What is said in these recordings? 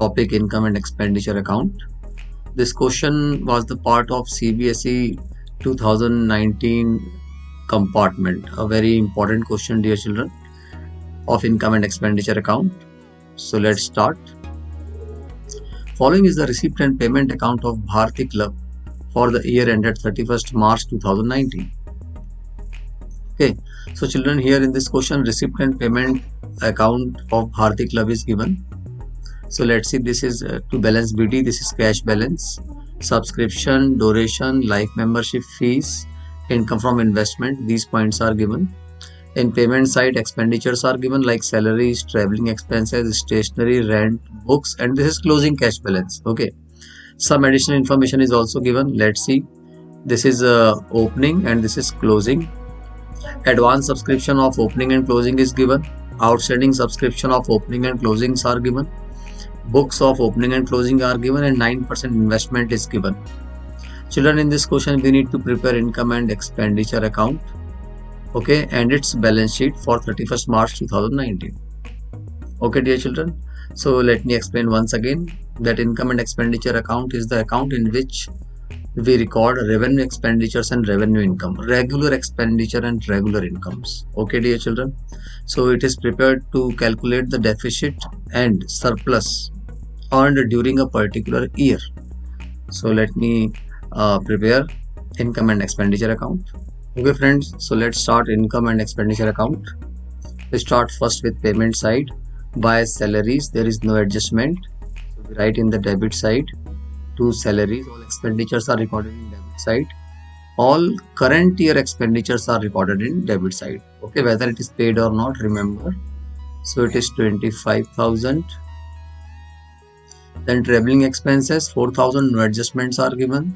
Topic income and expenditure account. This question was the part of CBSE 2019 compartment. A very important question, dear children, of income and expenditure account. So let's start. Following is the receipt and payment account of Bharti Club for the year ended 31st March 2019. Okay, so children, here in this question, receipt and payment account of Bharti Club is given. So let's see, this is to balance BD, this is cash balance, subscription, duration, life membership fees, income from investment, these points are given. In payment side, expenditures are given like salaries, traveling expenses, stationery, rent, books, and this is closing cash balance. Okay, some additional information is also given. Let's see, this is opening and this is closing. Advance subscription of opening and closing is given. Outstanding subscription of opening and closings are given. Books of opening and closing are given, and 9% investment is given. Children, in this question we need to prepare income and expenditure account, okay, and its balance sheet for 31st March 2019. Okay, dear children, so let me explain once again that income and expenditure account is the account in which we record revenue expenditures and revenue income, regular expenditure and regular incomes. Okay, dear children, so it is prepared to calculate the deficit and surplus earned during a particular year. So let me prepare income and expenditure account. Okay friends, so let's start income and expenditure account. We start first with payment side. By salaries, there is no adjustment, so we write in the debit side to salaries. All expenditures are recorded in debit side. All current year expenditures are recorded in debit side. Okay, whether it is paid or not, remember. So it is 25,000. Then traveling expenses, 4,000. No adjustments are given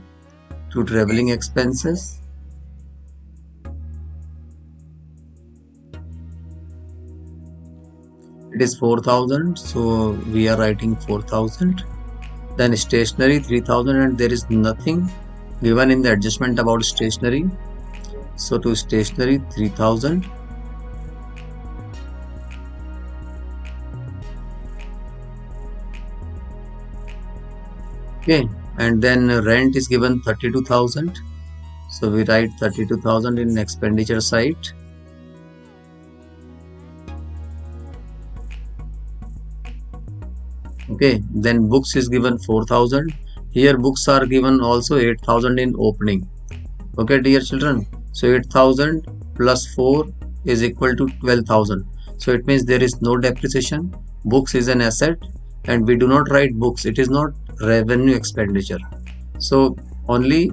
to traveling expenses. It is 4,000, so we are writing 4,000. Then stationery 3,000, and there is nothing given in the adjustment about stationery. So to stationery 3,000. Okay, and then rent is given 32,000. So we write 32,000 in expenditure side. Okay, then books is given 4,000. Here books are given also 8,000 in opening. Okay, dear children, so 8,000 plus 4 is equal to 12,000. So it means there is no depreciation. Books is an asset and we do not write books. It is not revenue expenditure. So only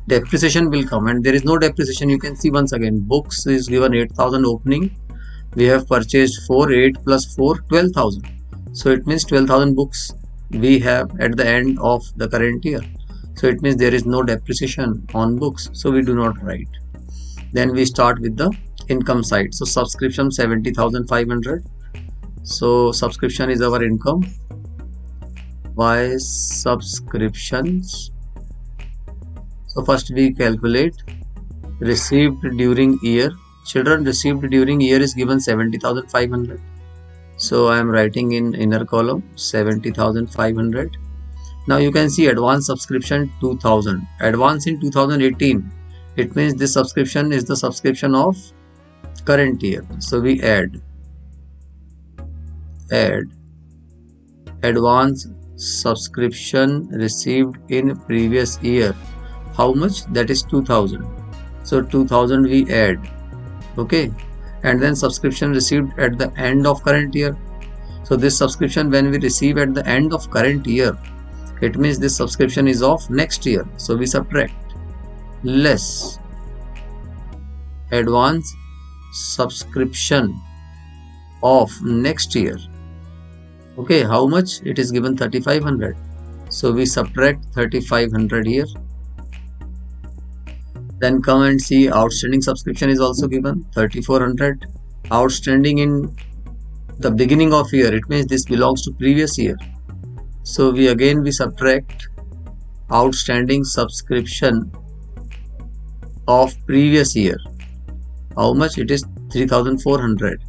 depreciation will come, and there is no depreciation. You can see once again, books is given 8,000 opening. We have purchased 8 plus 4, 12,000. So it means 12,000 books we have at the end of the current year. So it means there is no depreciation on books, so we do not write. Then we start with the income side. So subscription 70,500. So subscription is our income. By subscriptions, so first we calculate received during year. Children, received during year is given 70,500. So I am writing in inner column 70,500. Now you can see advance subscription 2,000. Advance in 2018. It means this subscription is the subscription of current year. So we add advance subscription received in previous year. How much? That is 2,000. So 2,000 we add. Okay, and then subscription received at the end of current year. So this subscription when we receive at the end of current year, it means this subscription is of next year. So we subtract less advance subscription of next year. Okay, how much? It is given 3,500. So we subtract 3,500 here. Then come and see outstanding subscription is also given 3,400. Outstanding in the beginning of year, it means this belongs to previous year. So we subtract outstanding subscription of previous year. How much? It is 3,400.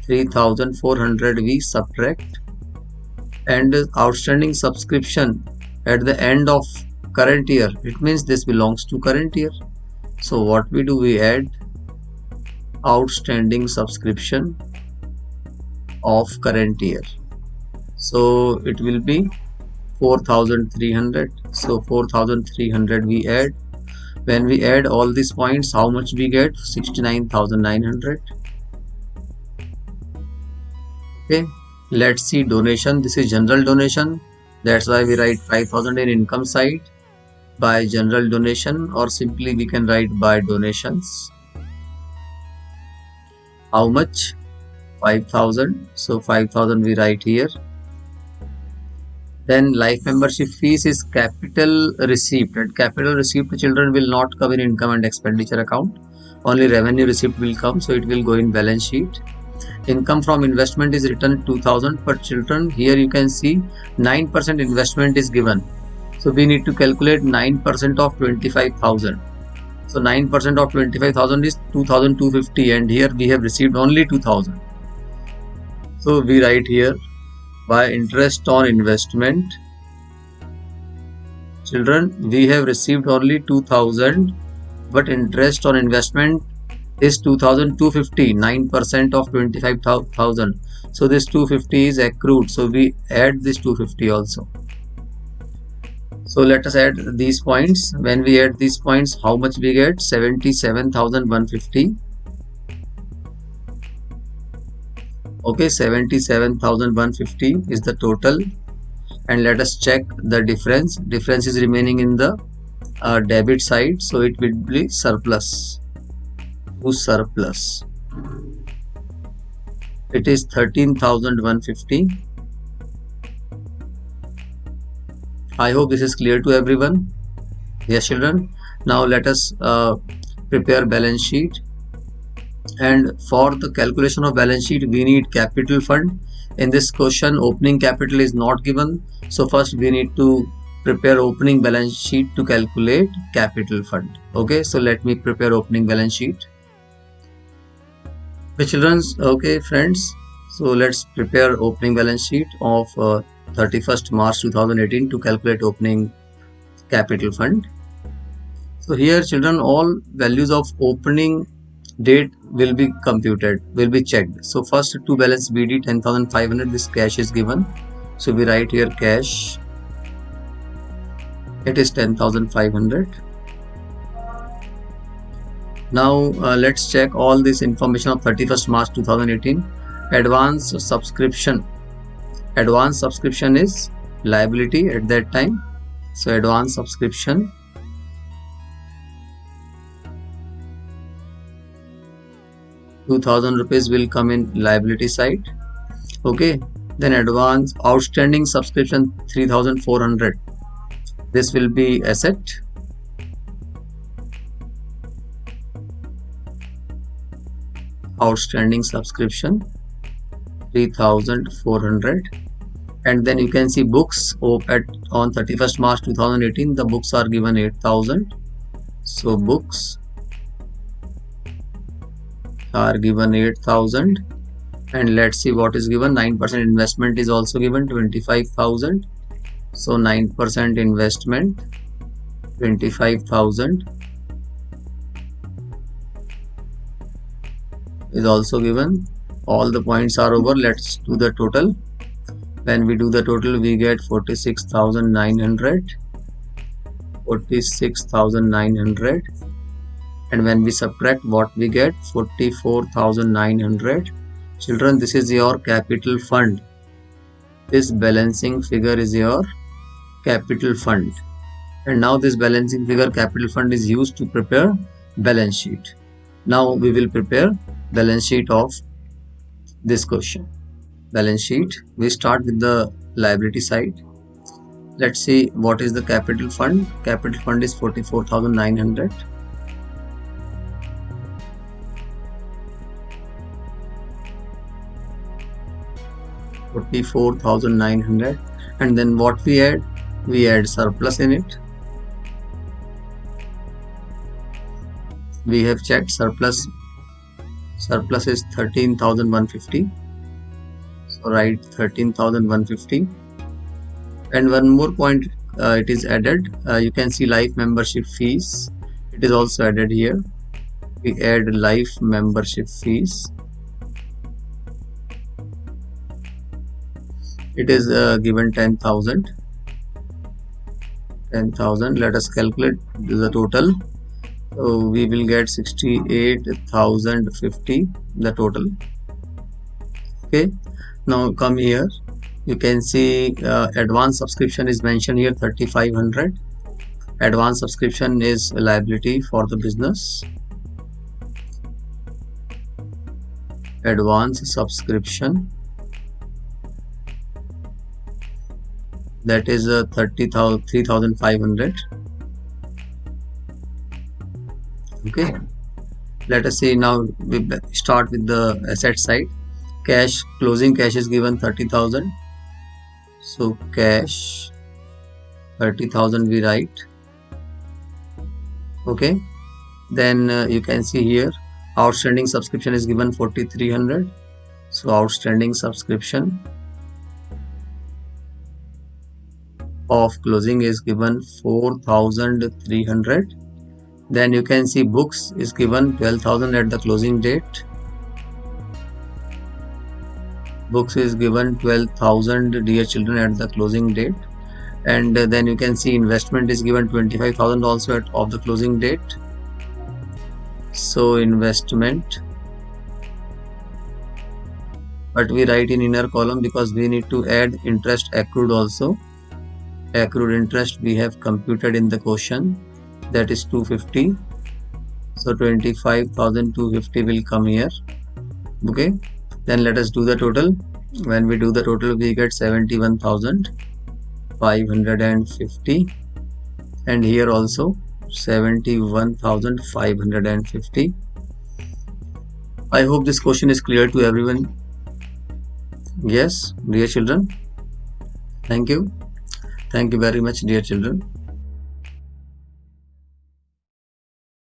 3,400 we subtract, and outstanding subscription at the end of current year, it means this belongs to current year. So what we do, we add outstanding subscription of current year. So it will be 4,300. So 4,300 we add. When we add all these points, how much we get? 69,900. Okay, let's see donation. This is general donation. That's why we write 5,000 in income side by general donation, or simply we can write by donations. How much? 5,000. So 5,000 we write here. Then life membership fees is capital receipt. And capital receipt, children, will not come in income and expenditure account. Only revenue receipt will come. So it will go in balance sheet. Income from investment is written 2,000 per children. Here you can see 9% investment is given. So we need to calculate 9% of 25,000. So 9% of 25,000 is 2,250, and here we have received only 2,000. So we write here, by interest on investment, children, we have received only 2,000, but interest on investment is 2,250, 9% of 25,000. So this 250 is accrued. So we add this 250 also. So let us add these points. When we add these points, how much we get? 77,150. Okay, 77,150 is the total. And let us check the difference. Difference is remaining in the debit side. So it will be surplus. Whose surplus? It is 13,150. I hope this is clear to everyone. Yes, children. Now let us prepare balance sheet. And for the calculation of balance sheet, we need capital fund. In this question, opening capital is not given. So first we need to prepare opening balance sheet to calculate capital fund. Okay, so let me prepare opening balance sheet. Okay, children. Okay, friends. So let's prepare opening balance sheet of 31st March 2018 to calculate opening capital fund. So here, children, all values of opening date will be computed, will be checked. So first to balance BD 10,500, this cash is given. So we write here cash. It is 10,500. Now let's check all this information of 31st March 2018. Advance subscription. Advance subscription is liability at that time. So advance subscription, ₹2,000 will come in liability side. Okay, then advance outstanding subscription 3,400. This will be asset. Outstanding subscription 3,400. And then you can see books on 31st March 2018, the books are given 8,000. So books are given 8,000. And let's see what is given. 9% investment is also given, 25,000. So 9% investment, 25,000 is also given. All the points are over. Let's do the total. When we do the total, we get 46,900. 46,900. And when we subtract, what we get? 44,900. Children, this is your capital fund. This balancing figure is your capital fund. And now this balancing figure, capital fund, is used to prepare balance sheet. Now we will prepare balance sheet of this question. Balance sheet, we start with the liability side. Let's see what is the capital fund. Capital fund is 44,900. $44,900. And then what we add? We add surplus in it. We have checked surplus. Surplus is 13,150. So write 13,150. And one more point, it is added. You can see life membership fees. It is also added here. We add life membership fees. It is given 10,000. 10,000. Let us calculate the total. So we will get 68,050, the total. Okay, now come here. You can see advance subscription is mentioned here, 3,500. Advance subscription is a liability for the business. Advance subscription, that is 3,500. Okay, let us see now. We start with the asset side. Cash, closing cash is given 30,000. So cash 30,000 we write. Okay, then you can see here outstanding subscription is given 4,300. So outstanding subscription of closing is given 4,300. Then you can see books is given 12,000 at the closing date. Books is given 12,000, dear children, at the closing date. And then you can see investment is given 25,000 also of the closing date. So investment, but we write in inner column because we need to add interest accrued also. Accrued interest we have computed in the question, that is 250. So 25,250 will come here. Okay, then let us do the total. When we do the total, we get 71,550, and here also 71,550. I hope this question is clear to everyone. Yes, dear children. Thank you very much, dear children.